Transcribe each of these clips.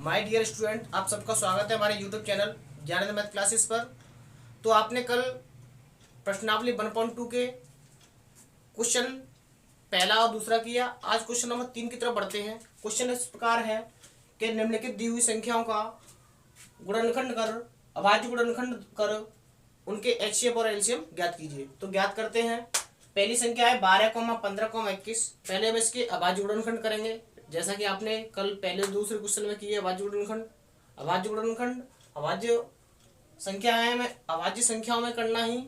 My dear student, आप सबका स्वागत है हमारे YouTube channel Gyanand math classes पर। तो आपने कल प्रश्नावली 1.2 के क्वेश्चन पहला और दूसरा किया। आज क्वेश्चन नंबर 3 की तरफ बढ़ते हैं। क्वेश्चन इस प्रकार है कि निम्नलिखित दी हुई संख्याओं का गुणनखंड कर, अभाज्य गुणनखंड कर उनके एचसीएफ और एलसीएम ज्ञात कीजिए। तो ज्ञात करते हैं। पहली संख्या है 12, 15, 21। पहले हम इसके अभाज्य गुणनखंड करेंगे, जैसा कि आपने कल पहले दूसरे क्वेश्चन में किए। अभाज्य गुणनखंड, अभाज्य गुणनखंड अभाज्य संख्याएं में, अभाज्य संख्याओं में करना ही,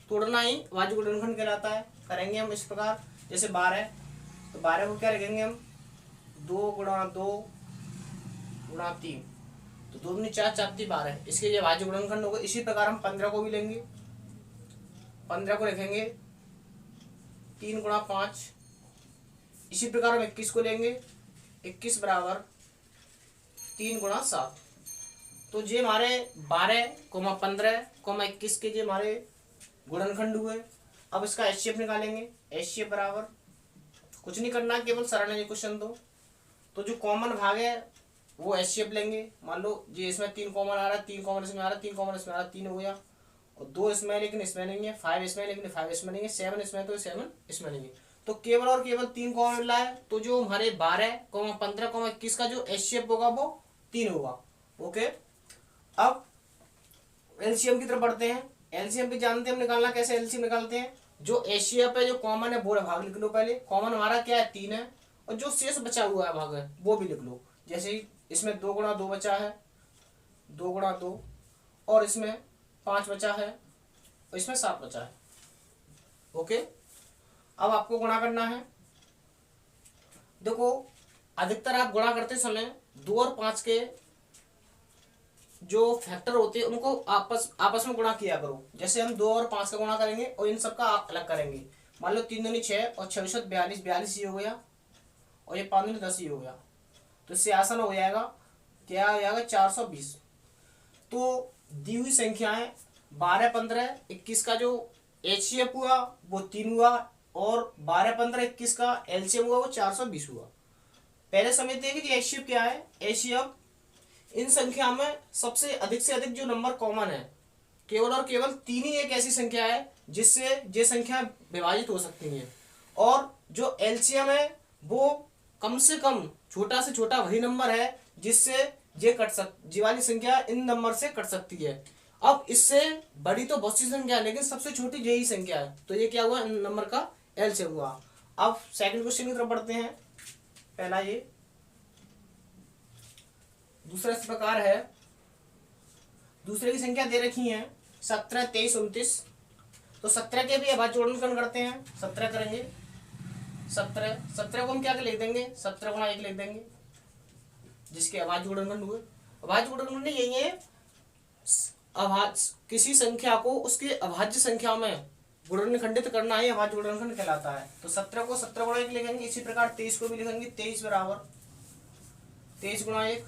तोड़ना ही अभाज्य गुणनखंड कहलाता है। करेंगे हम इस प्रकार, जैसे 12, तो 12 को क्या लिखेंगे हम, 2 गुणा 2 गुणा 3, तो 2 दूनी 4, 4 3 12। इसके ये अभाज्य गुणनखंड होगा। इसी प्रकार हम 15 को भी लेंगे। 15 को लिखेंगे 3 गुणा 5। इसी प्रकार हम 21 को लेंगे। 21 बराबर 3 गुणा 7। तो ये हमारे 12, 15, 21 के जो हमारे गुणनखंड हुए। अब इसका एचसीएफ निकालेंगे। एचसीएफ बराबर कुछ नहीं करना, केवल सरल है क्वेश्चन। तो जो कॉमन भाग है वो एचसीएफ लेंगे। मान लो जी इसमें 3 कॉमन आ रहा है, 3 कॉमन इसमें आ रहा है, 3 कॉमन इसमें आ रहा है, 3 हो गया। और 2 इसमें है लेकिन इसमें नहीं है, 5 इसमें लेकिन 5 इसमें नहीं है, 7 इसमें तो 7 इसमें नहीं है। तो केवल और केवल 3 कॉमन मिल रहा है। तो जो हमारे 12, 15, 21 का जो एचसीएफ होगा वो 3 होगा। ओके, अब एलसीएम की तरफ बढ़ते हैं। एलसीएम भी जानते हैं हम निकालना कैसे। एलसीएम निकालते हैं, जो एचसीएफ है, जो कॉमन है वो भाग लिख लो पहले। कॉमन हमारा क्या है, 3 है। और जो शेष बचा हुआ है भाग है वो भी लिख लो। जैसे ही इसमें 2 गुणा 2 बचा है, 2 गुणा 2, और इसमें 5 बचा है, और इसमें 7 बचा है। ओके, अब आपको गुणा करना है। देखो, अधिकतर आप गुणा करते समय 2 और 5 के जो फैक्टर होते हैं उनको आपस में गुणा किया करो। जैसे हम 2 और 5 का गुणा करेंगे और इन सबका आप अलग करेंगे। मान लो 3 दूनी 6 और 6 42, 42 ये हो गया, और ये 5 दूनी 10 ये हो गया। तो इससे आसान हो जाएगा, क्या हो जाएगा, 420। तो दी हुई संख्याएं 12, 15, 21 का जो एचसीएफ हुआ वो 3 हुआ, और 12, 15, 21 का एलसीएम हुआ वो 420 हुआ। पहले समझते हैं कि एचसीएफ क्या है। एचसीएफ इन संख्या में सबसे अधिक से अधिक जो नंबर कॉमन है, केवल और केवल 3 ही एक ऐसी संख्या है जिससे ये संख्या विभाजित हो सकती है। और जो एलसीएम है वो कम से कम छोटा से छोटा वही नंबर है जिससे ये वाली संख्या इन नंबर से कट सकती है। अब इससे बड़ी तो बहुत सी संख्या है लेकिन सबसे छोटी यही संख्या है। तो ये क्या हुआ, इन नंबर का एलसीएम हुआ। अब सेकंड क्वेश्चन की तरफ बढ़ते हैं। पहला ये, दूसरा इस प्रकार है। दूसरे की संख्या दे रखी है 17, 23, 29। तो 17 के भी अभाज्य गुणनखंड करते हैं। 17 करेंगे। 17 को हम क्या लिख देंगे, 17 गुणा 1 लिख देंगे, जिसके अभाज्य गुणनखंड हुए। अभाज्य गुणनखंड यही है, किसी संख्या को उसके अभाज्य संख्या में गुणनखंडित करना ही अभाज्य गुणनखंड कहलाता है। तो 17 को 17 गुणा 1 लिखेंगे। इसी प्रकार 23 को भी लिखेंगे। 23 बराबर 23 गुणा 1।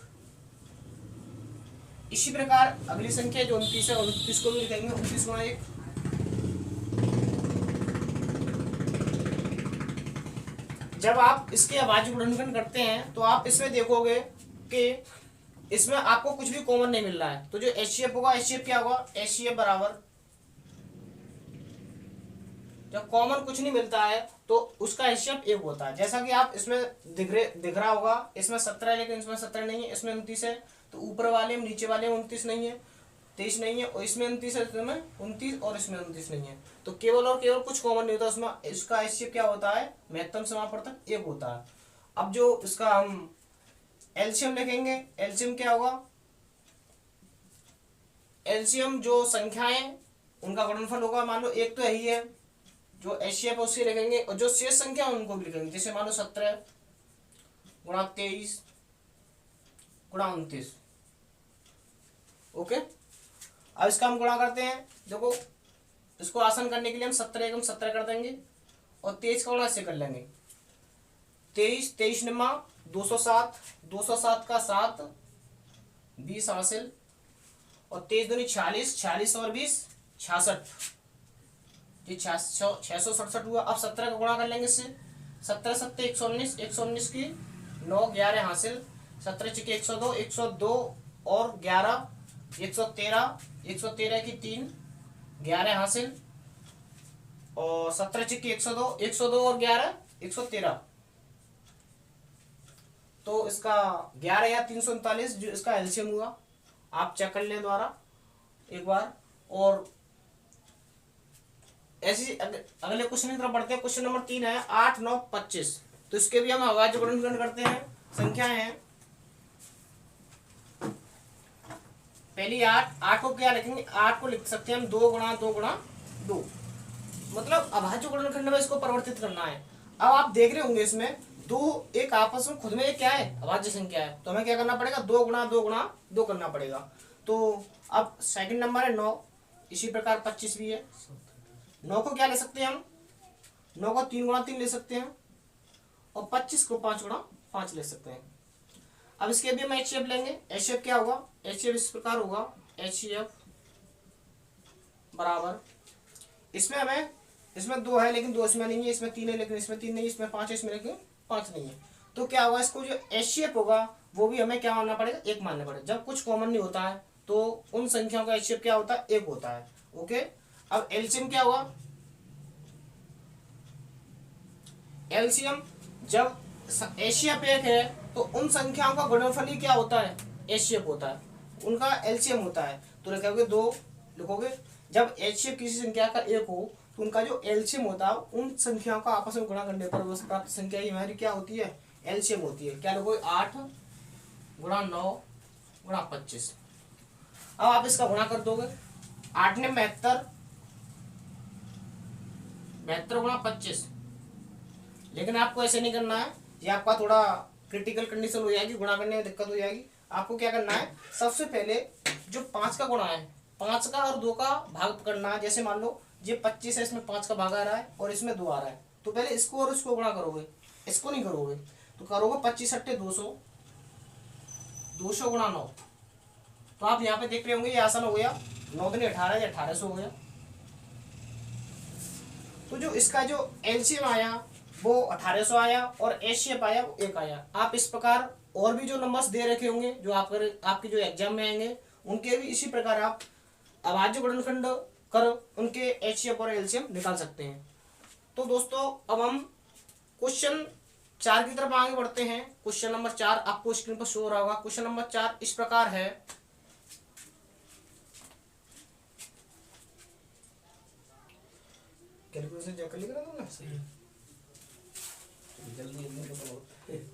इसी प्रकार अगली संख्या जो 29 है, 29 को भी लिखेंगे। 29 गुणा 1। जब आप इसके अभाज्य गुणनखंड करते हैं तो आप इसमें देखोगे कि इसमें आपको कुछ भी कॉमन नहीं मिल रहा है। तो जो एचसीएफ होगा, एचसीएफ क्या होगा, एचसीएफ बराबर, जब कॉमन कुछ नहीं मिलता है तो उसका एचसीएफ 1 होता है। जैसा कि आप इसमें दिख रहा होगा, इसमें 17 है लेकिन इसमें 17 नहीं है, इसमें 29 है। तो ऊपर वाले में नीचे वाले में 29 नहीं है, 23 नहीं है, और इसमें 29 है, इसमें 29 और इसमें 29 नहीं है। तो केवल और केवल कुछ कॉमन नहीं होता उसमें। इसका एचसीएफ क्या होता है, महत्तम समापवर्तक 1 होता है। अब जो इसका हम एलसीएम लिखेंगे, एलसीएम क्या होगा, एलसीएम जो संख्याएं उनका गुणनफल होगा। मान लो एक तो यही है, जो एचसीएफ है उससे लिखेंगे, और जो शेष संख्या उनको भी लिखेंगे। जैसे मान लो 17 गुणा 23 गुणा 29। ओके, अब इसका हम गुणा करते हैं। देखो, इसको आसान करने के लिए हम 17 एकम 17 कर देंगे, और 23 का गुणा इससे कर लेंगे। 23, 23 निम्मा 207, 207 का 7, 20 हासिल, और 23 दूनी 46, 46 और 20 66, ये 667 हुआ। अब 17 का गुणा कर लेंगे इससे। 17 7 119, 119 की 9, 11 हासिल, 17 चिके 102, 102 और 11 113, 113 की 3 11 हासिल, और 17 चिके 102, 102 और 11 113, तो इसका 11 या 339 जो इसका एलसीएम हुआ। आप चेक कर लें द्वारा एक बार। और ऐसी अगले क्वेश्चन की तरफ बढ़ते हैं। क्वेश्चन नंबर 3 है 8 9 25। तो इसके भी हम अभाज्य गुणनखंड करते हैं। संख्याएं हैं पहली 8 को क्या लिखेंगे, 8 को लिख सकते हैं हम 2 गुणा 2 गुणा 2, मतलब अभाज्य गुणनखंड में इसको परिवर्तित करना है। अब आप देख रहे होंगे इसमें दो एक आपस में खुद में ये क्या है, अभाज्य संख्या है, तो हमें क्या करना पड़ेगा, 2 गुणा 2 गुणा 2 करना पड़ेगा। तो अब सेकंड नंबर है 9, इसी प्रकार 25 भी है। 9 को क्या ले सकते हैं हम, 9 को 3 गुणा 3 ले सकते हैं, और 25 को 5 गुणा 5 ले सकते हैं। अब इसके भी हम एचसीएफ लेंगे। एचसीएफ क्या होगा, एचसीएफ इस प्रकार होगा, एचसीएफ बराबर, इसमें हमें, इसमें 2 है लेकिन 2 इसमें नहीं है, इसमें 3 है लेकिन इसमें 3 नहीं है, इसमें 5 है इसमें लेकिन 5 नहीं है। तो क्या होगा, इसको जो एचसीएफ होगा वो भी हमें क्या मानना पड़ेगा, 1 मानना पड़ेगा। जब कुछ कॉमन नहीं होता है तो उन संख्याओं का एचसीएफ क्या होता है, 1 होता है। ओके, अब एलसीएम क्या हुआ, एलसीएम जब एचसीएफ 1 है तो उन संख्याओं का गुणनफल ही क्या होता है, एचसीएफ होता है, उनका एलसीएम होता है। तो लिखोगे 2 लिखोगे। जब एचसीएफ किसी संख्या का 1 हो तो उनका जो एलसीएम होता है उन संख्याओं का आपस में गुणा करने पर बस प्राप्त संख्या ही हमारी क्या होती है, एलसीएम होती है। क्या लिखोगे, 8 गुणा 9 गुणा 25। अब आप इसका गुणा कर दोगे, 8 ने 72, 72 गुणा 25। लेकिन आपको ऐसे नहीं करना है, ये आपका थोड़ा क्रिटिकल कंडीशन हो जाएगी, गुणा करने में दिक्कत हो जाएगी। आपको क्या करना है, सबसे पहले जो 5 का गुणा है, 5 का और 2 का भाग करना है। जैसे मान लो ये 25 है, इसमें 5 का भाग आ रहा है और इसमें 2 आ रहा है, तो पहले इसको और इसको गुणा करोगे, इसको नहीं करोगे। तो करोगे 25 अट्ठे 200, 200 गुणा 9। तो आप यहाँ पे देख रहे होंगे ये आसान हो गया, 9 दूनी 18 या 1800 हो गया। तो जो इसका जो एलसीएम आया वो 1800 आया और एचसीएफ आया वो 1 आया। आप इस प्रकार और भी जो नंबर्स दे रखे होंगे जो आपके जो एग्जाम में आएंगे उनके भी इसी प्रकार आप अभाज्य गुणनखंड कर उनके एचसीएफ और एलसीएम निकाल सकते हैं। तो दोस्तों अब हम क्वेश्चन 4 की तरफ आगे बढ़ते हैं। क्वेश्चन नंबर 4 आपको स्क्रीन पर शो हो रहा होगा। क्वेश्चन नंबर 4 इस प्रकार है, कैलकुलेशन चेक कर लिया ना तुमने, सही जल्दी जल्दी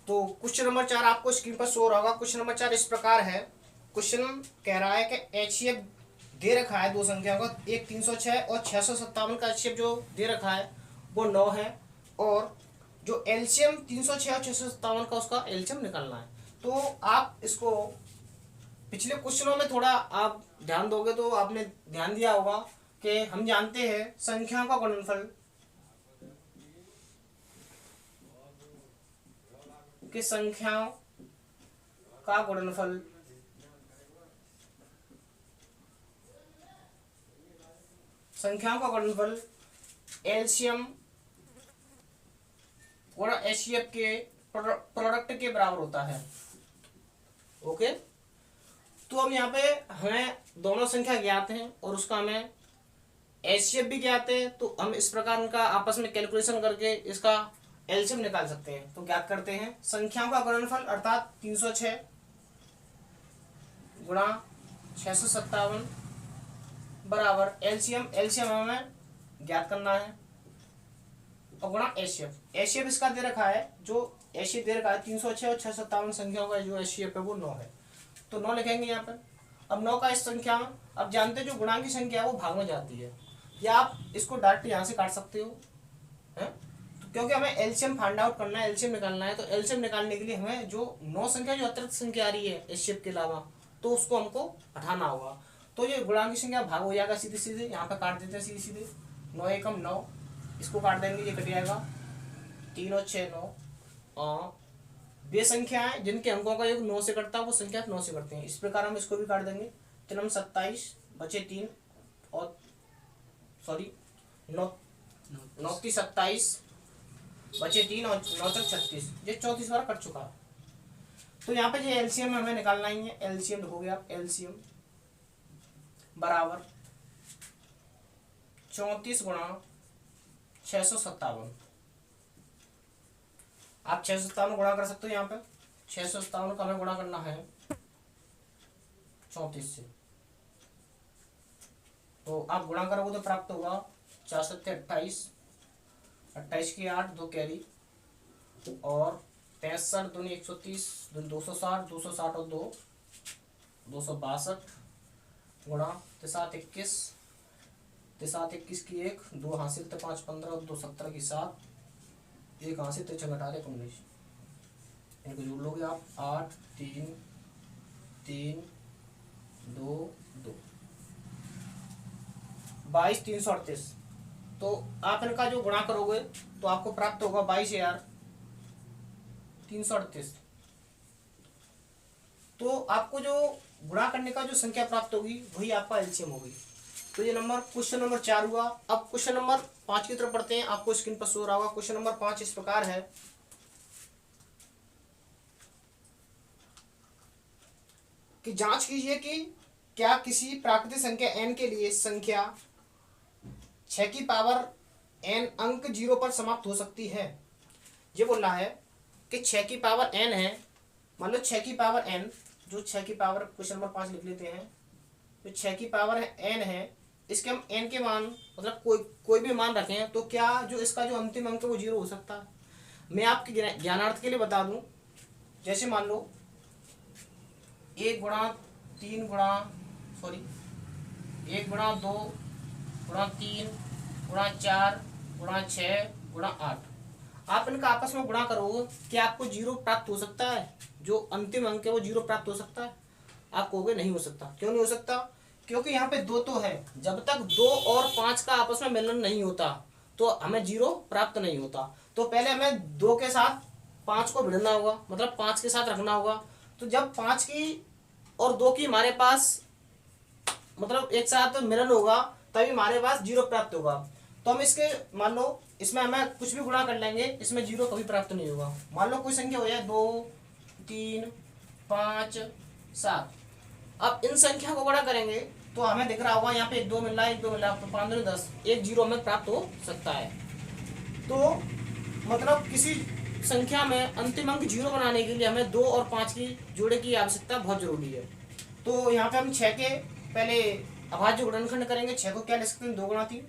तो क्वेश्चन नंबर 4 आपको स्क्रीन पर शो हो रहा होगा। क्वेश्चन नंबर 4 इस प्रकार है। क्वेश्चन कह रहा है कि एचसीएफ दे रखा है दो संख्या का, एक 306 और 657 का एचसीएफ जो दे रखा है वो 9 है, और जो एलसीएम 306 और 657 का उसका एलसीएम निकालना है। तो आप इसको पिछले क्वेश्चनों में थोड़ा आप ध्यान दोगे तो आपने ध्यान दिया होगा कि हम जानते हैं संख्याओं का गुणनफल कि संख्याओं का गुणनफल एलसीएम और एचसीएफ के प्रोडक्ट के बराबर होता है। ओके, तो हम यहाँ पे हमें दोनों संख्या ज्ञात हैं और उसका हमें एचसीएफ भी ज्ञात है, तो हम इस प्रकार उनका आपस में कैलकुलेशन करके इसका एलसीएम निकाल सकते हैं। तो ज्ञात करते हैं संख्याओं का गुणनफल अर्थात 306 गुणा 657 बराबर एलसीएम, एलसीएम हमें ज्ञात करना है और गुणा एचसीएफ। एचसीएफ इसका दे रखा है, जो एचसीएफ दे रखा है 306 और 657 संख्याओं का जो एचसीएफ है वो 9 है, तो 9 लिखेंगे यहाँ पर। अब 9 का इस संख्या में, अब जानते हैं जो गुणांक की संख्या है वो भाग में जाती है, या आप इसको डायरेक्ट यहाँ से काट सकते हो है, तो क्योंकि हमें एलसीएम फाइंड आउट करना है, एलसीएम निकालना है, तो एलसीएम निकालने के लिए हमें जो 9 संख्या जो अतिरिक्त संख्या आ रही है एचसीएफ के अलावा, तो उसको हमको हटाना होगा। तो ये गुणांक की संख्या भाग हो जाएगा सीधे सीधे, यहाँ पे काट देते हैं सीधे सीधे, 9 एकम 9, इसको काट देंगे, ये कट जाएगा 3 और 6 9। वे संख्याएं जिनके अंकों का योग 9 से कटता है वो संख्या 9 से करते हैं, इस प्रकार हम इसको भी काट देंगे। 3 27 बचे 3 और सॉरी 9 9 27 बचे 3 और 9 तक 36, ये 34 बार कट चुका है। तो यहाँ पे ये एलसीएम हमें निकालना ही है, एलसीएम लिखोगे आप, एलसीएम बराबर 34 गुणा 657। आप 657 गुणा कर सकते हो, यहाँ पे 657 का हमें गुणा करना है 34 से, तो आप गुणा करोगे तो प्राप्त होगा 4 7 28, 28 की 8 2 कैरी और 65 दूनी 130 दूनी 260, 260 और 2 262 गुणा 7 21, 7 21 की 1 2 हासिल तो 5 15 और 2 17 की 7, एक हासिल तो 6 18 19, इनको जोड़ लोगे आप 8 3 3 2 2 22 338। तो आप इनका जो गुणा करोगे तो आपको प्राप्त होगा 22,338। तो आपको जो गुणा करने का जो संख्या प्राप्त होगी वही आपका एलसीएम होगी। तो ये नंबर क्वेश्चन नंबर 4 हुआ। अब क्वेश्चन नंबर 5 की तरफ पढ़ते हैं, आपको स्क्रीन पर शो रहा होगा। क्वेश्चन नंबर 5 इस प्रकार है कि जांच कीजिए कि क्या किसी प्राकृतिक संख्या n के लिए संख्या 6 की पावर n अंक 0 पर समाप्त हो सकती है। ये बोल रहा है कि 6 की पावर n है, मान लो 6 की पावर n, जो 6 की पावर क्वेश्चन नंबर 5 लिख लेते हैं, तो 6 की पावर n है, इसके हम n के मान मतलब कोई भी मान रखें तो क्या जो इसका जो अंतिम अंक है वो 0 हो सकता है। मैं आपके ज्ञानार्थ के लिए बता दूं, जैसे मान लो 1 गुणा 3 गुणा 1 गुणा 2 गुणा 3 गुणा 4 गुणा 6 गुणा 8, आप इनका आपस में गुणा करोगे क्या आपको 0 प्राप्त हो सकता है, जो अंतिम अंक है वो 0 प्राप्त हो सकता है। आप कहोगे नहीं हो सकता। क्यों नहीं हो सकता? क्योंकि यहाँ पे 2 तो है, जब तक 2 और 5 का आपस में मिलन नहीं होता तो हमें 0 प्राप्त नहीं होता। तो पहले हमें 2 के साथ 5 को भिड़ना होगा, मतलब 5 के साथ रखना होगा। तो जब 5 की और 2 की हमारे पास मतलब एक साथ मिलन होगा तभी हमारे पास 0 प्राप्त होगा। तो हम इसके मान लो इसमें हमें कुछ भी गुणा कर लेंगे, इसमें 0 कभी प्राप्त नहीं होगा। मान लो कोई संख्या हो जाए 2 3 5 7, अब इन संख्या को गुणा करेंगे तो हमें दिख रहा होगा यहाँ पे 1 2 मिल रहा है, 1 2 मिल रहा है, तो 5 2 10, एक 0 हमें प्राप्त हो सकता है। तो मतलब किसी संख्या में अंतिम अंक 0 बनाने के लिए हमें 2 और 5 की जोड़े की आवश्यकता बहुत जरूरी है। तो यहाँ पे हम 6 के पहले अभाज्य गुणनखंड करेंगे। 6 को क्या लिख सकते हैं, 2 गुणा 3।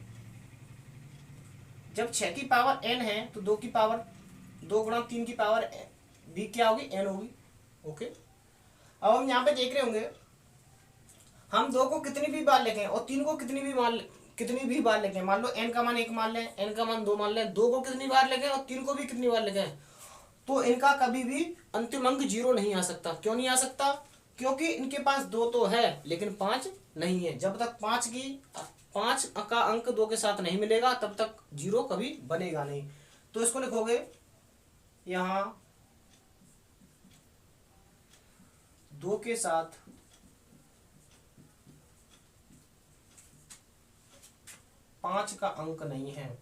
जब 6 की पावर n है तो 2 की पावर 2 गुणा 3 की पावर भी क्या होगी, n होगी। ओके, अब हम यहाँ पे देख रहे होंगे हम 2 को कितनी भी बार लिखें और 3 को कितनी भी बार लिखें, मान लो n का मान 1 मान लें, n का मान 2 मान लें, 2 को कितनी बार लिखें और 3 को भी कितनी बार लिखें, तो इनका कभी भी अंतिम अंक 0 नहीं आ सकता। क्यों नहीं आ सकता? क्योंकि इनके पास 2 तो है लेकिन 5 नहीं है। जब तक 5 का अंक 2 के साथ नहीं मिलेगा तब तक 0 कभी बनेगा नहीं। तो इसको लिखोगे यहाँ 2 के साथ 5 का अंक नहीं है।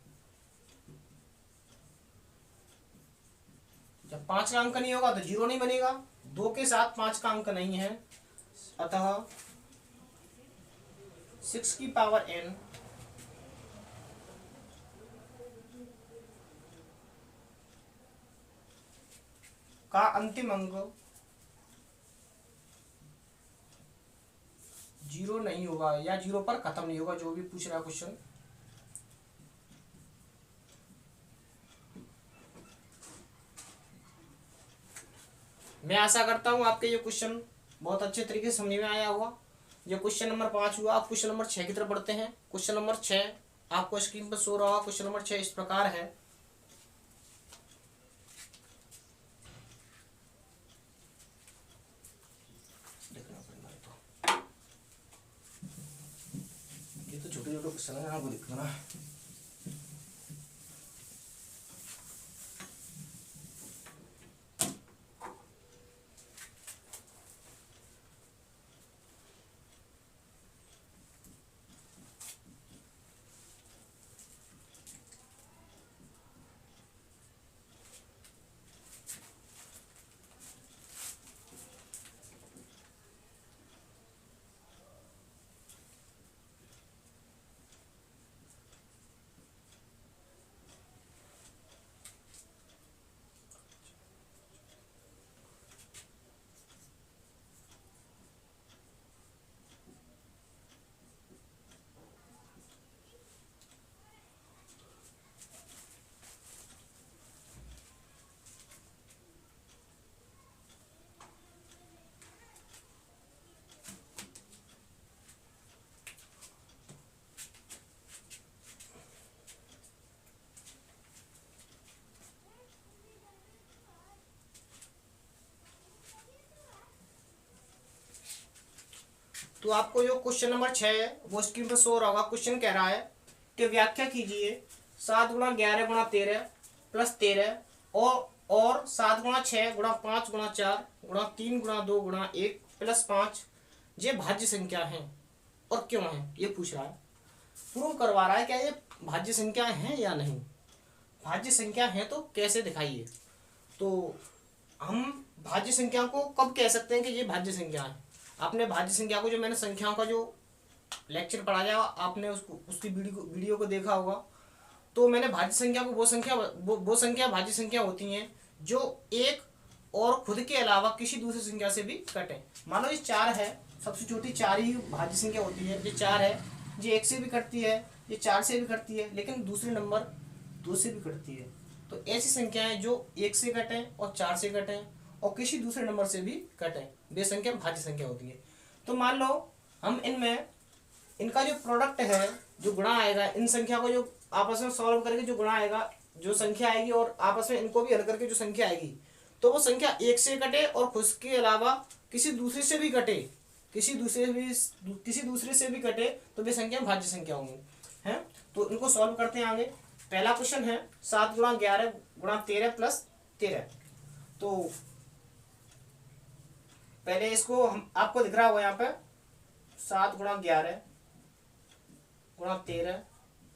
जब 5 का अंक नहीं होगा तो 0 नहीं बनेगा। 2 के साथ 5 का अंक नहीं है, अतः 6 की पावर n का अंतिम अंक जीरो नहीं होगा या जीरो पर खत्म नहीं होगा, जो भी पूछ रहा है क्वेश्चन। मैं आशा करता हूँ आपके ये क्वेश्चन बहुत अच्छे तरीके से समझ में आया होगा। ये क्वेश्चन नंबर 5 हुआ। आप क्वेश्चन नंबर 6 की तरफ बढ़ते हैं। क्वेश्चन नंबर 6 आपको स्क्रीन पर शो रहा होगा। क्वेश्चन नंबर 6 इस प्रकार है। देखना पड़ेगा ये तो छोटे छोटे क्वेश्चन है, आपको देखना। तो आपको जो क्वेश्चन नंबर 6 है वो स्क्रीन पर शो रहा होगा। क्वेश्चन कह रहा है कि व्याख्या कीजिए 7 गुणा 11 गुणा 13 प्लस 13 और 7 गुणा 6 गुणा 5 गुणा 4 गुणा 3 गुणा 2 गुणा 1 प्लस 5 ये भाज्य संख्या है और क्यों है, ये पूछ रहा है। प्रूव करवा रहा है क्या ये भाज्य संख्या है या नहीं। भाज्य संख्या है तो कैसे दिखाइए। तो हम भाज्य संख्या को कब कह सकते हैं कि ये भाज्य संख्या है। आपने भाज्य संख्या को, जो मैंने संख्याओं का जो लेक्चर पढ़ाया आपने उसको उसकी वीडियो को देखा होगा। तो मैंने भाज्य संख्या को वो संख्या भाज्य संख्या होती हैं जो एक और खुद के अलावा किसी दूसरी संख्या से भी कटे। मान लो ये 4 है, सबसे छोटी 4 ही भाज्य संख्या होती है। ये 4 है, ये 1 से भी कटती है, ये 4 से भी कटती है, लेकिन दूसरे नंबर 2 से भी कटती है। तो ऐसी संख्याएं जो 1 से कटें और 4 से कटें और किसी दूसरे नंबर से भी कटें, वे संख्या भाज्य संख्या होती है। तो मान लो हम इनमें इनका जो प्रोडक्ट है, जो गुणा आएगा, इन संख्या को जो आपस में सॉल्व करके जो गुणा आएगा, जो संख्या आएगी और आपस में इनको भी हल करके जो संख्या आएगी, तो वो संख्या 1 से कटे और खुद के अलावा किसी दूसरे से भी कटे, किसी दूसरे से भी कटे, तो वे संख्या भाज्य संख्या होंगी हैं। तो इनको सॉल्व करते हैं आगे। पहला क्वेश्चन है 7 गुणा 11 गुणा 13 प्लस 13। तो पहले इसको हम आपको दिख रहा होगा यहाँ पे 7 गुणा 11 गुणा 13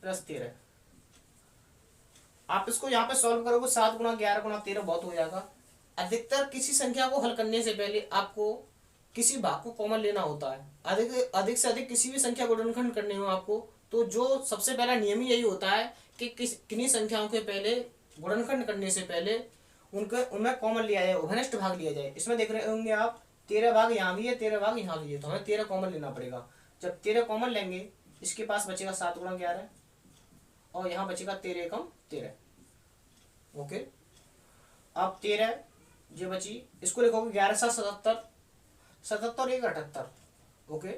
प्लस 13। आप इसको यहाँ पे सॉल्व करोगे 7 गुणा 11 गुणा 13 बहुत हो जाएगा। अधिकतर किसी संख्या को हल करने से पहले आपको किसी भाग को कॉमन लेना होता है। अधिक से अधिक किसी भी संख्या को गुणनखंड करने हो आपको, तो जो सबसे पहला नियम ही यही होता है कि किन्हीं संख्याओं के पहले गुणनखंड करने से पहले उनमें कॉमन लिया जाए, उभयनिष्ठ भाग लिया जाए। इसमें देख रहे होंगे आप 13 भाग यहाँ भी है, 13 भाग यहाँ भी है, तो हमें 13 कॉमन लेना पड़ेगा। जब 13 कॉमन लेंगे, इसके पास बचेगा 7 गुणा 11 और यहाँ बचेगा 13 एकम 13। ओके, अब 13 ये बची, इसको लिखोगे 11 7 77, 77 1 78। ओके,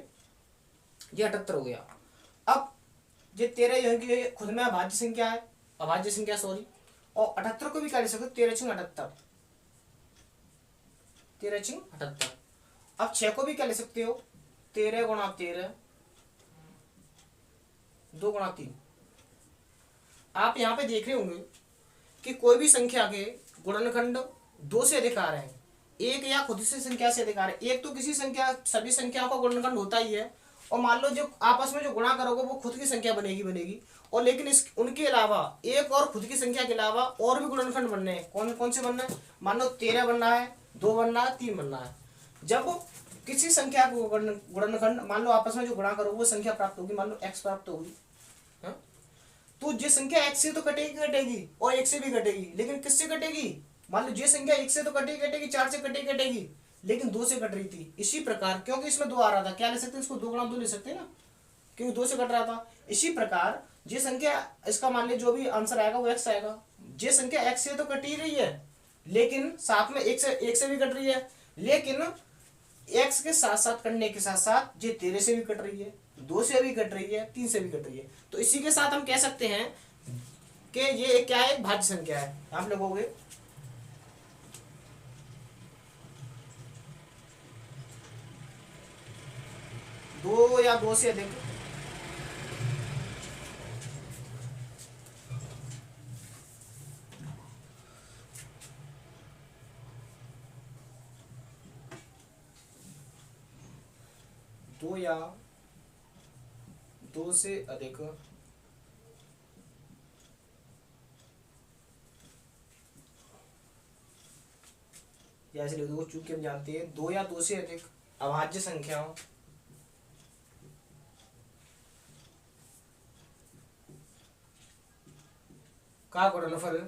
ये 78 हो गया। अब ये 13 खुद में अभाज्य संख्या है, अभाज्य संख्या सॉरी, और 78 को भी क्या लिख सकते हो, 13 छिंग 78, 13 छिंग 78। अब 6 को भी क्या ले सकते हो, 13 गुणा 13 2 गुणा 3। आप यहाँ पे देख रहे होंगे कि कोई भी संख्या के गुणनखंड 2 से अधिक आ रहे हैं, एक या खुद से संख्या से अधिक आ रहे हैं। एक तो किसी संख्या, सभी संख्याओं का गुणनखंड होता ही है, और मान लो जो आपस में जो गुणा करोगे वो खुद की संख्या बनेगी, और लेकिन उनके अलावा एक और खुद की संख्या के अलावा और भी गुणनखंड बनने हैं। कौन कौन से बनना है, मान लो 13 बनना है, 2 बनना है, 3 बनना है। जब किसी संख्या को गुणनखंड मान लो आपस में जो गुणा करोगे वो संख्या प्राप्त होगी, मान लो x प्राप्त होगी, तो ये संख्या x से तो कटेगी और 1 से भी कटेगी, लेकिन किससे कटेगी, मान लो ये संख्या 1 से तो कटेगी 4 से कटेगी, लेकिन 2 से कट रही थी। इसी प्रकार क्योंकि इसमें 2 आ रहा था, क्या ले सकते हैं इसको, 2 गुणा 2 ले सकते हैं ना, क्योंकि 2 से कट रहा था। इसी प्रकार ये संख्या, इसका मान लीजिए जो भी आंसर आएगा वो x आएगा। ये संख्या x से तो कट ही रही है, लेकिन साथ में एक से भी कट रही है, लेकिन x के साथ साथ कटने के साथ साथ ये 13 से भी कट रही है, 2 से भी कट रही है, 3 से भी कट रही है। तो इसी के साथ हम कह सकते हैं कि ये क्या है, एक भाज्य संख्या है। आप लिखोगे 2 या 2 से अधिक दो या 2 से अधिक या ऐसे लिख दो, चूंकि हम जानते हैं 2 या 2 से अधिक अभाज्य संख्याओं का गुणनफल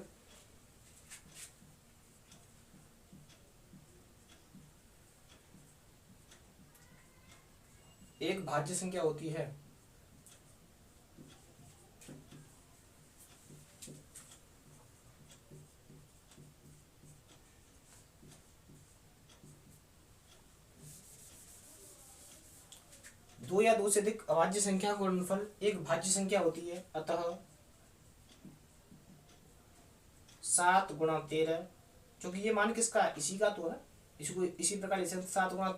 एक भाज्य संख्या होती है। दो या 2 से अधिक अभाज्य संख्या का गुणनफल एक भाज्य संख्या होती है। अतः 7 गुणा 13, क्योंकि ये मान किसका है, इसी का तो है, इसको इसी प्रकार लिख सकते 7 गुणा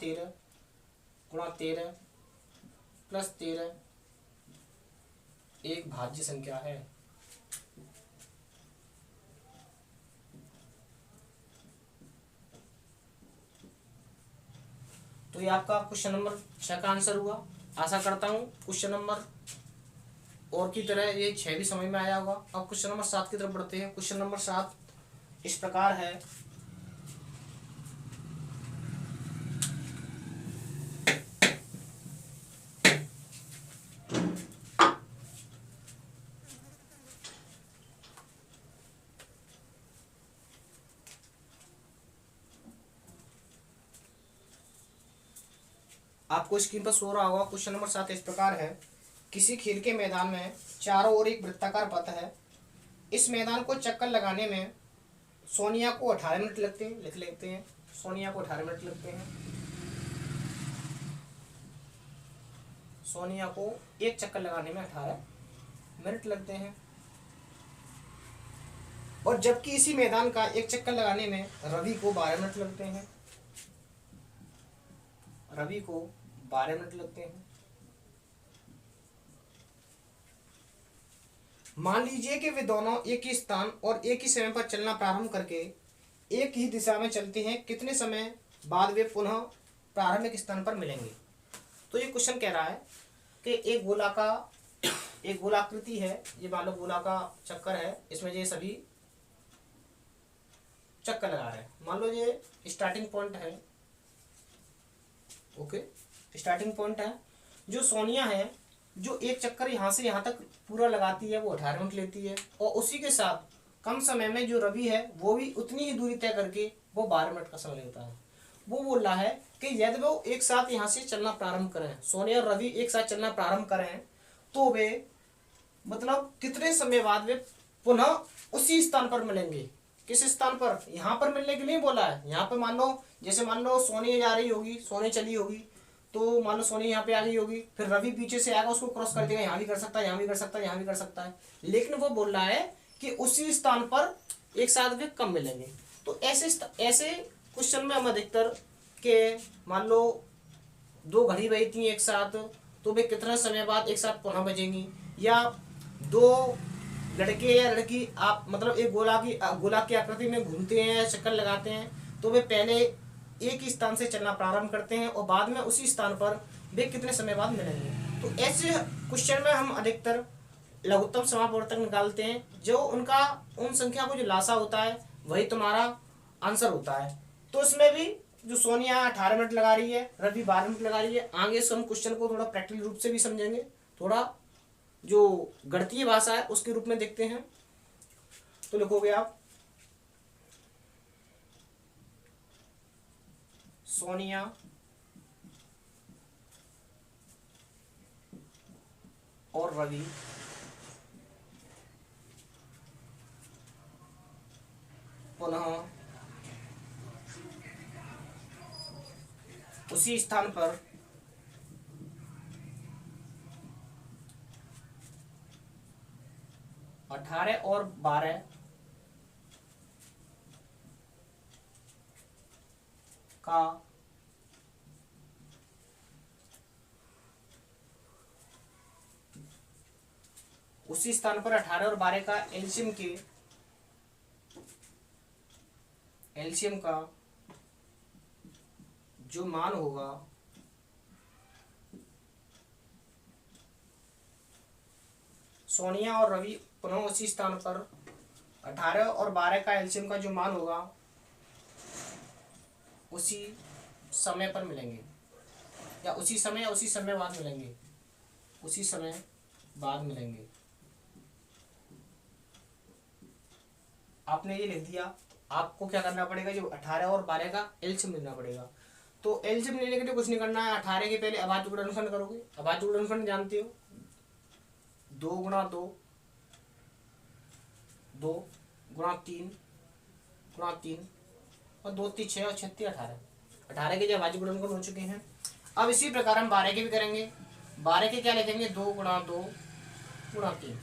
13 प्लस 13 एक भाज्य संख्या है। तो ये आपका क्वेश्चन नंबर 6 का आंसर हुआ। आशा करता हूँ क्वेश्चन नंबर और की तरह ये 6 भी समझ में आया होगा। अब क्वेश्चन नंबर 7 की तरफ बढ़ते हैं। क्वेश्चन नंबर 7 इस प्रकार है, आपको स्क्रीन पर सो रहा होगा। क्वेश्चन नंबर 7 इस प्रकार है, किसी खेल के मैदान में चारों ओर एक वृत्ताकार पथ है। इस मैदान को चक्कर लगाने में सोनिया को 18 मिनट लगते हैं। लिख लेते हैं, सोनिया को 18 मिनट लगते हैं। सोनिया को एक चक्कर लगाने में 18 मिनट लगते हैं। और जबकि इसी मैदान का एक चक्कर लगाने में रवि को 12 मिनट लगते हैं। रवि को 12 मिनट लगते हैं। मान लीजिए कि वे दोनों एक ही स्थान और एक ही समय पर चलना प्रारंभ करके एक ही दिशा में चलते हैं। कितने समय बाद वे पुनः प्रारंभिक स्थान पर मिलेंगे। तो ये क्वेश्चन कह रहा है कि एक गोलाकृति है, ये मान लो गोला का चक्कर है, इसमें ये सभी चक्कर लगा रहे हैं। मान लो ये स्टार्टिंग पॉइंट है, ओके, स्टार्टिंग पॉइंट है। जो सोनिया है, जो एक चक्कर यहाँ से यहाँ तक पूरा लगाती है, वो 18 मिनट लेती है। और उसी के साथ कम समय में जो रवि है वो भी उतनी ही दूरी तय करके वो 12 मिनट का समय लेता है। वो बोल रहा है कि यदि वो एक साथ यहाँ से चलना प्रारंभ करें, सोनिया और रवि एक साथ चलना प्रारंभ करें, तो वे मतलब कितने समय बाद वे पुनः उसी स्थान पर मिलेंगे। किस स्थान पर, यहाँ पर मिलने के लिए बोला है। यहाँ पर मान लो, जैसे मान लो सोनिया जा रही होगी, सोनिया चली होगी, तो मान लो सोनिया यहाँ पे आ गई होगी, फिर रवि पीछे से आएगा, उसको क्रॉस कर देगा, यहाँ भी कर सकता है, यहाँ भी कर सकता है, यहाँ भी कर सकता है। लेकिन वो बोल रहा है कि उसी स्थान पर एक साथ वे कब मिलेंगे। तो ऐसे क्वेश्चन में हम अधिकतर के मान लो 2 घड़ी बजती हैं एक साथ, तो वे कितना समय बाद एक साथ पुनः बजेंगी। या 2 लड़के या लड़की आप मतलब एक गोला की आकृति में घूमते हैं, चक्कर लगाते हैं, तो वे पहले एक ही स्थान से चलना प्रारंभ करते हैं और बाद में उसी स्थान पर वे कितने समय बाद मिलेंगे। तो ऐसे क्वेश्चन में हम अधिकतर लघुत्तम समापवर्तक निकालते हैं। जो उनका उन संख्या को जो लासा होता है वही तुम्हारा आंसर होता है। तो इसमें भी जो सोनिया 18 मिनट लगा रही है, रवि 12 मिनट लगा रही है। आगे से हम क्वेश्चन को थोड़ा प्रैक्टिकल रूप से भी समझेंगे, थोड़ा जो गणितीय भाषा है उसके रूप में देखते हैं। तो लिखोगे आप सोनिया और रवि पुनः उसी स्थान पर अठारह और 12 का उसी स्थान पर 18 और 12 का एलसीएम का जो मान होगा सोनिया और रवि पुनः उसी स्थान पर 18 और 12 का एलसीएम का जो मान होगा उसी समय पर मिलेंगे, या उसी समय बाद मिलेंगे, उसी समय बाद मिलेंगे। आपने ये लिख दिया। आपको क्या करना पड़ेगा, जो 18 और 12 का एलसीएम लेना पड़ेगा। तो एलसीएम लेने के लिए कुछ नहीं करना है। 18 के पहले अभाज्य गुणनखंड करोगे। अभाज्य गुणनखंड जानते हो, 2 गुणा 2, 2 गुणा 3 गुणा 3 और 2 3 6 और 6 18। 18 के जो अभाज्य गुणनखंड हो चुके हैं। अब इसी प्रकार हम 12 के भी करेंगे। 12 के क्या लिखेंगे, 2 गुणा 2 गुणा 3।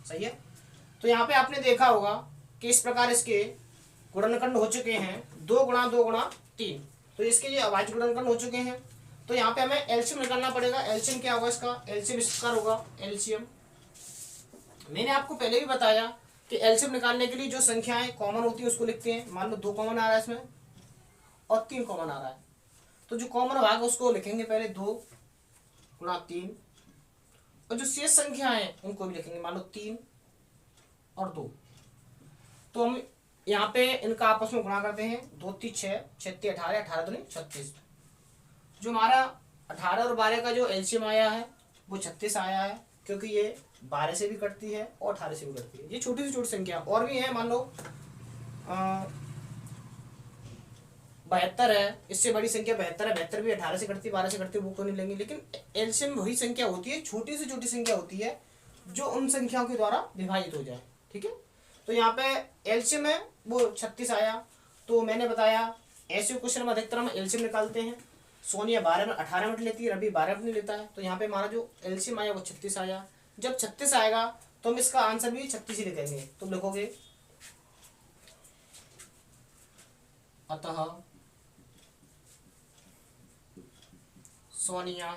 सही है। तो यहाँ पे आपने देखा होगा कि इस प्रकार इसके गुणनखंड हो चुके हैं, 2 गुणा 2 गुणा 3। तो इसके ये अभाज्य गुणनखंड हो चुके हैं। तो यहाँ पे हमें एलसीएम निकालना पड़ेगा। एलसीएम क्या होगा इसका, एलसीएम इस प्रकार होगा। एलसीएम मैंने आपको पहले भी बताया कि एलसीएम निकालने के लिए जो संख्याएं कॉमन होती है उसको लिखते हैं। मान लो 2 कॉमन आ रहा है इसमें और 3 कॉमन आ रहा है, तो जो कॉमन भाग उसको लिखेंगे पहले 2 गुणा 3, और जो शेष संख्या है उनको भी लिखेंगे। मान लो 3 और 2। तो हम यहाँ पे इनका आपस में गुणा करते हैं। 2 3 6 6 3 18 18 दूनी 36। जो हमारा 18 और 12 का जो एलसीएम आया है वो 36 आया है, क्योंकि ये 12 से भी कटती है और 18 से भी कटती है। ये छोटी से छोटी संख्या और भी है। मान लो 72 है, इससे बड़ी संख्या 72 है। 72 भी 18 से कटती है, 12 से कटती है, वो तो नहीं लेंगे। लेकिन एलसीएम वही संख्या होती है, छोटी से छोटी संख्या होती है जो उन संख्याओं के द्वारा विभाजित हो जाए। ठीक है। तो यहाँ पे एलसीएम है वो 36 आया। तो मैंने बताया ऐसे क्वेश्चन में अधिकतर हम एलसीएम निकालते हैं। सोनिया 18 मिनट लेती है, रवि 12 मिनट लेता है। तो यहाँ पे हमारा जो एलसीएम आया वो 36 आया। जब 36 आएगा तो हम इसका आंसर भी 36 ही लिखेंगे। तुम लिखोगे अतः सोनिया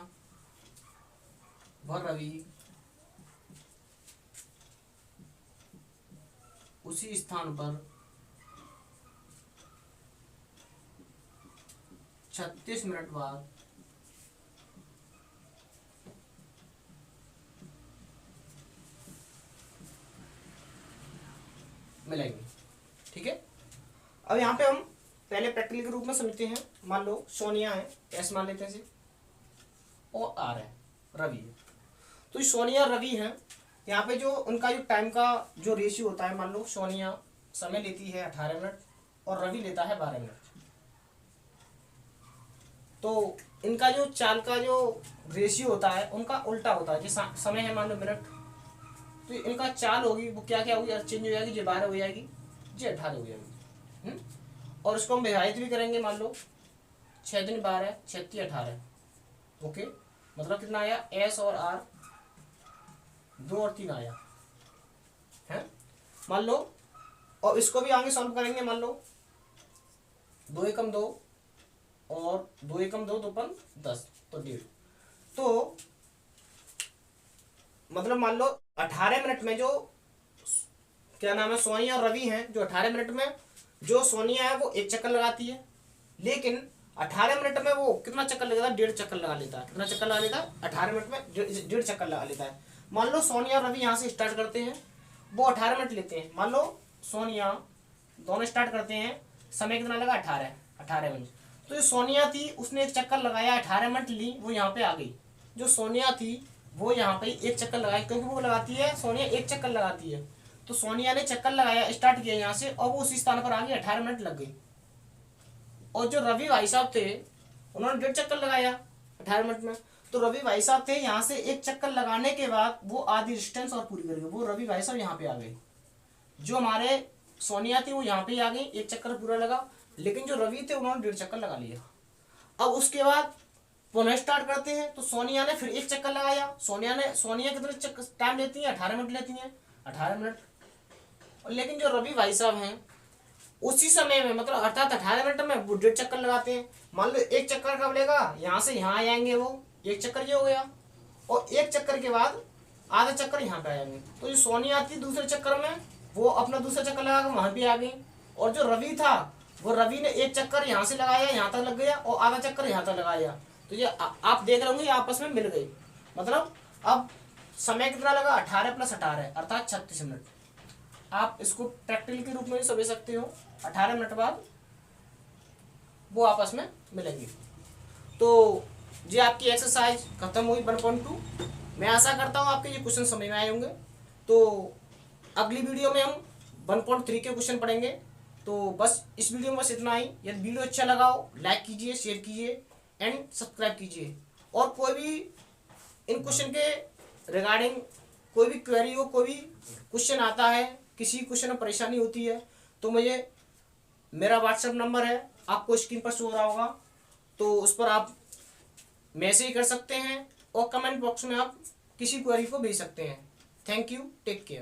व रवि उसी स्थान पर 36 मिनट बाद मिलेंगे। ठीक है। अब यहाँ पे हम पहले प्रैक्टिकल के रूप में समझते हैं। मान लो सोनिया है, एस मान लेते हैं इसे, और आर है, रवि है। तो ये सोनिया रवि है। यहाँ पे जो उनका जो टाइम का जो रेशियो होता है, मान लो सोनिया समय लेती है 18 मिनट और रवि लेता है 12 मिनट। तो इनका जो चाल का जो रेशियो होता है उनका उल्टा होता है। जो समय है मान लो मिनट, तो इनका चाल होगी वो क्या क्या होगी, चेंज हो जाएगी। जो 12 हो जाएगी, जो 18 हो जाएगी। और उसको हम विभाजित भी करेंगे। मान लो 6 दिन 12 6 3 18। ओके, मतलब कितना आया, एस और आर 2 और 3 आया है। मान लो, और इसको भी आगे सॉल्व करेंगे। मान लो 2 एकम 2 और 2 एकम 2 2 10, तो 1.5। तो मतलब मान लो 18 मिनट में जो क्या नाम है सोनिया और रवि हैं, जो 18 मिनट में जो सोनिया है वो 1 चक्कर लगाती है, लेकिन 18 मिनट में वो कितना चक्कर लगाता है, 1.5 चक्कर लगा लेता है। कितना चक्कर लगा लेता है, 18 मिनट में 1.5 चक्कर लगा लेता है। मान लो सोनिया और रवि यहाँ से स्टार्ट करते हैं, वो 18 मिनट लेते हैं। मान लो सोनिया दोनों स्टार्ट करते हैं, समय कितना लगा, 18 मिनट। तो जो सोनिया थी उसने 1 चक्कर लगाया, 18 मिनट ली, वो यहाँ पे आ गई। जो सोनिया थी वो यहाँ पे 1 चक्कर लगाई, क्योंकि वो लगाती है सोनिया 1 चक्कर लगाती है। तो सोनिया ने चक्कर लगाया, स्टार्ट किया यहाँ से, और वो उसी स्थान पर आ गई, 18 मिनट लग गई। और जो रवि भाई साहब थे उन्होंने 1.5 चक्कर लगाया 18 मिनट में। तो रवि भाई साहब थे, यहाँ से 1 चक्कर लगाने के बाद वो आधी डिस्टेंस और पूरी करेंगे। वो रवि भाई साहब यहाँ पे आ गए, जो हमारे सोनिया थी वो यहाँ पे आ गई, 1 चक्कर पूरा लगा। लेकिन जो रवि थे उन्होंने 1.5 चक्कर लगा लिया। अब उसके बाद पुनः स्टार्ट करते हैं। तो सोनिया ने फिर 1 चक्कर लगाया। सोनिया कितने चक्कर टाइम लेती है? 18 मिनट लेती हैं, 18 मिनट। लेकिन जो रवि भाई साहब हैं उसी समय में, मतलब अर्थात 18 मिनट में वो 1.5 चक्कर लगाते हैं। मान लो 1 चक्कर कब लेगा, यहाँ से यहाँ आ जाएंगे वो, 1 चक्कर ये हो गया। और 1 चक्कर के बाद आधा चक्कर यहाँ पे आ जाएंगे। तो जो सोनिया आती दूसरे चक्कर में, वो अपना दूसरा चक्कर लगा के वहां भी आ गई। और जो रवि था, वो रवि ने 1 चक्कर यहाँ से लगाया, यहाँ तक लग गया, और आधा चक्कर यहाँ तक लगाया। तो ये आप देख रहे होंगे आपस में मिल गई। मतलब अब समय कितना लगा? 18 + 18 अर्थात 36 मिनट। आप इसको प्रैक्टिकल के रूप में भी समझ सकते हो। 18 मिनट बाद वो आपस में मिलेंगी। तो ये आपकी एक्सरसाइज खत्म हुई 1.2। मैं आशा करता हूँ आपके ये क्वेश्चन समझ में आए होंगे। तो अगली वीडियो में हम 1.3 के क्वेश्चन पढ़ेंगे। तो बस इस वीडियो में बस इतना ही। यदि वीडियो अच्छा लगा हो, लाइक कीजिए, शेयर कीजिए एंड सब्सक्राइब कीजिए। और कोई भी इन क्वेश्चन के रिगार्डिंग कोई भी क्वेरी हो, कोई भी क्वेश्चन आता है, किसी क्वेश्चन में परेशानी होती है, तो मुझे मेरा व्हाट्सएप नंबर है, आपको स्क्रीन पर शो हो रहा होगा, तो उस पर आप मैसेज कर सकते हैं और कमेंट बॉक्स में आप किसी क्वेरी को भेज सकते हैं। Thank you, take care.